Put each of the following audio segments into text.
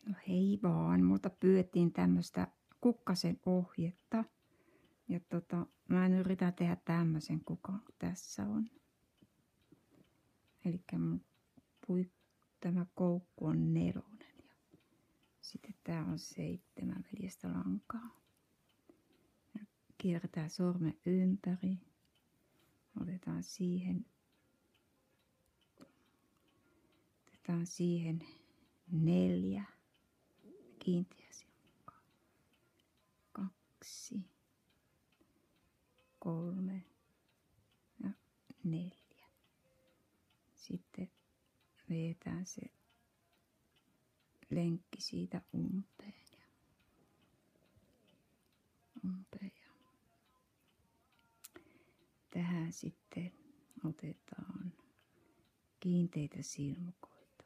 No hei vaan, multa pyydettiin tämmöistä kukkasen ohjetta. Ja mä yritän tehdä tämmöisen kukan, tässä on. Elikkä tämä koukku on 4. Ja sitten tää on 7 veljestä lankaa. Ja kierretään sormen ympäri. Otetaan siihen 4 kiinteäsilmukkaa. 2, 3 ja 4. Sitten vedetään se lenkki siitä umpeen. Tähän sitten otetaan kiinteitä silmukoita.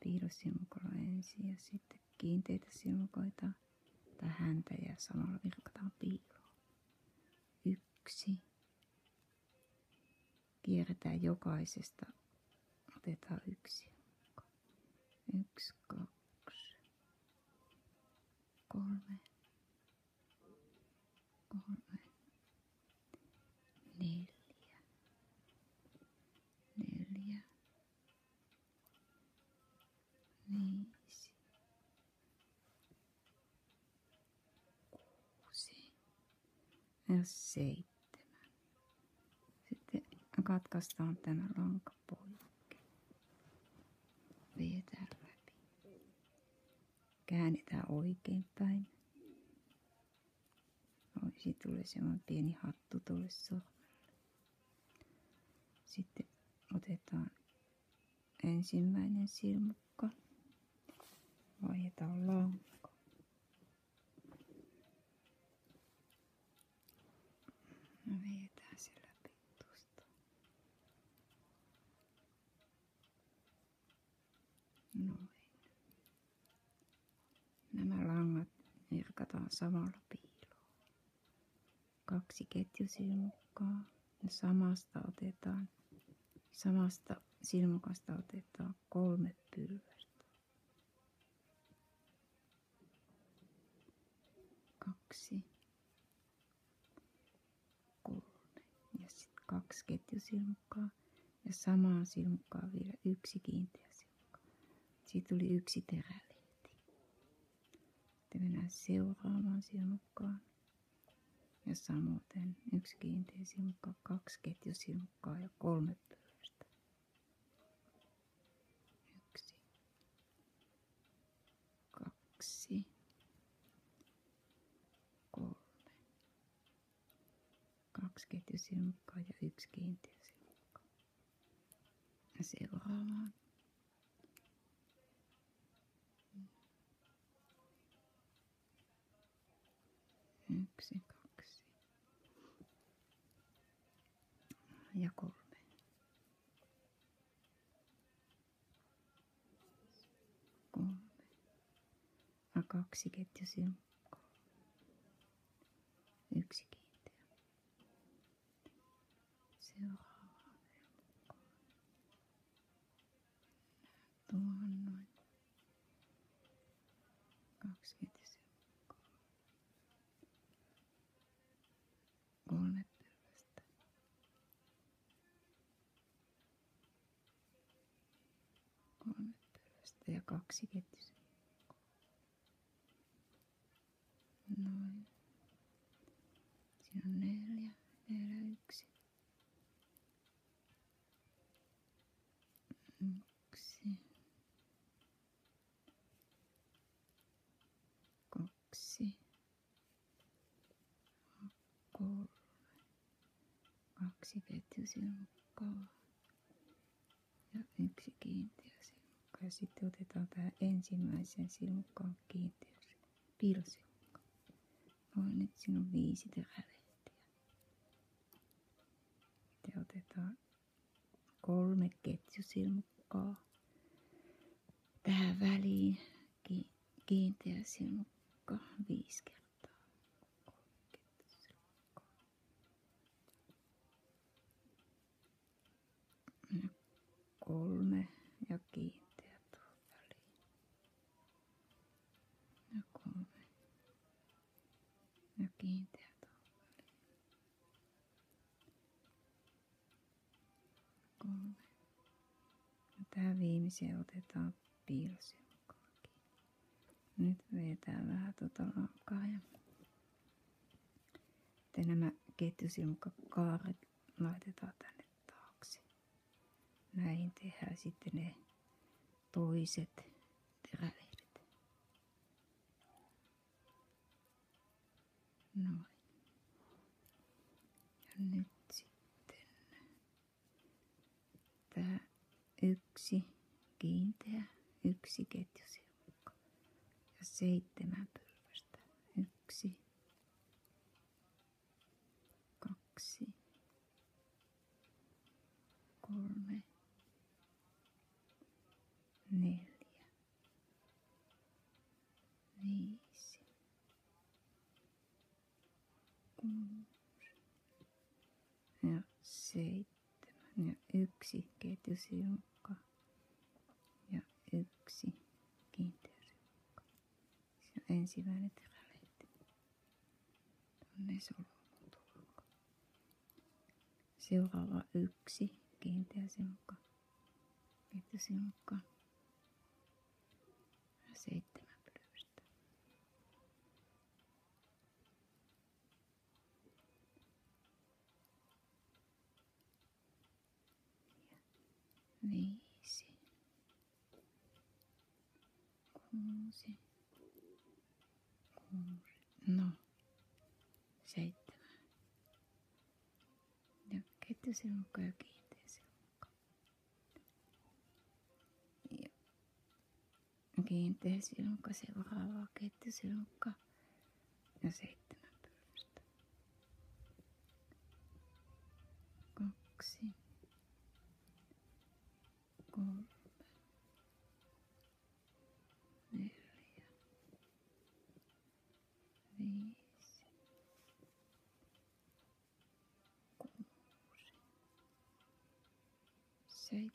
Piilosilmukolla ensin ja sitten kiinteitä silmukoita häntä ja samalla virkataan piiloon. 1. Kierretään jokaisesta. Otetaan 1. 1, 2, 3, 4, 5, 6 ja 7. Sitten katkaistaan tämä lanka poikki. Vedetään läpi. Käännetään oikein päin. Siitä tulee semmoinen pieni hattu tuolle sormelle. Sitten otetaan ensimmäinen silmukka. Vaihdetaan lanka. Vedetään se läpi tuosta. Noin. Nämä langat virkataan samalla piiloon. 2 ketjusilmukkaa. Ja samasta silmukasta otetaan 3 pylvästä. 2, 3 ja sitten 2 ketjusilmukkaa. Ja samaan silmukkaan vielä 1 kiinteä silmukka. Siitä tuli 1 terälehti. Sitten mennään seuraavaan silmukkaan. Ja samoin 1 kiinteä silmukka, 2 ketjusilmukkaa ja 3 pylvästä. 1, 2, 3, 2 ketjusilmukkaa ja 1 kiinteä silmukka. Ja seuraavaan. 1, 2 ja 3. 3 ja 2 ketjusilmukkaa. 1 kiinteä. Seuraavaan silmukkaan. Tuohon noin. 2 ketjusilmukkaa. 3 pylvästä. 3 pylvästä ja 2 ketjusilmukkaa. Noin. Siinä on 4. Vielä 1. 1. 2. 3. 2 ketjusilmukkaa ja 1 kiinteä silmukka. Ja sitten otetaan tähän ensimmäiseen silmukkaan kiinteä piilosilmukka. Noin, nyt siinä on 5 terälehtiä. Sitten otetaan 3 ketjusilmukkaa tähän väliin. Kiinteä silmukka 5 kertaa. 3 ketjusilmukkaa. Ja 3 ja kiinteä tuohon väliin. kiinteä tuohon väliin. 3. Ja tähän viimeiseen otetaan piilosilmukalla kiinni. Nyt vedetään vähän tuota lankaa ja sitten nämä ketjusilmukkakaaret laitetaan tänne taakse. Näihin tehdään sitten ne toiset terälehdet. Noin. Ja nyt sitten tää 1 kiinteä, 1 ketjusilmukka ja 7 pylvästä. 1, 2, 3, 4, 5, 6 ja 7 ja 1 ketjusilmukka ja 1 kiinteä silmukka. Se on ensimmäinen terälehti. Tuonne solmutuolko. Seuraava 1 kiinteä silmukka, ketjusilmukka ja 7 pylvästä. Ja 5, 6, 7. Ja ketjusilmukka ja kiinteä silmukka. Ja kiinteä silmukka, seuraava ketjusilmukka ja 7 pylvästä. 2, 3, 4, 5, 6, 7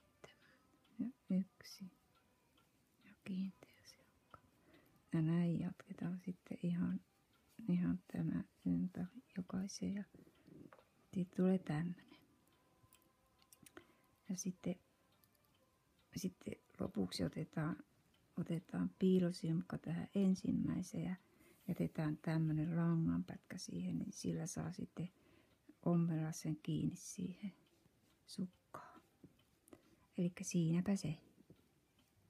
ja 1 ja kiinteä silmukka. Ja näin jatketaan sitten ihan tämä ympäri jokaisen ja siitä tulee tämmönen. Ja sitten lopuksi otetaan piilosilmukka tähän ensimmäiseen ja jätetään tämmönen langanpätkä siihen, niin sillä saa sitten ommella sen kiinni siihen sukkaan. Elikkä siinäpä se.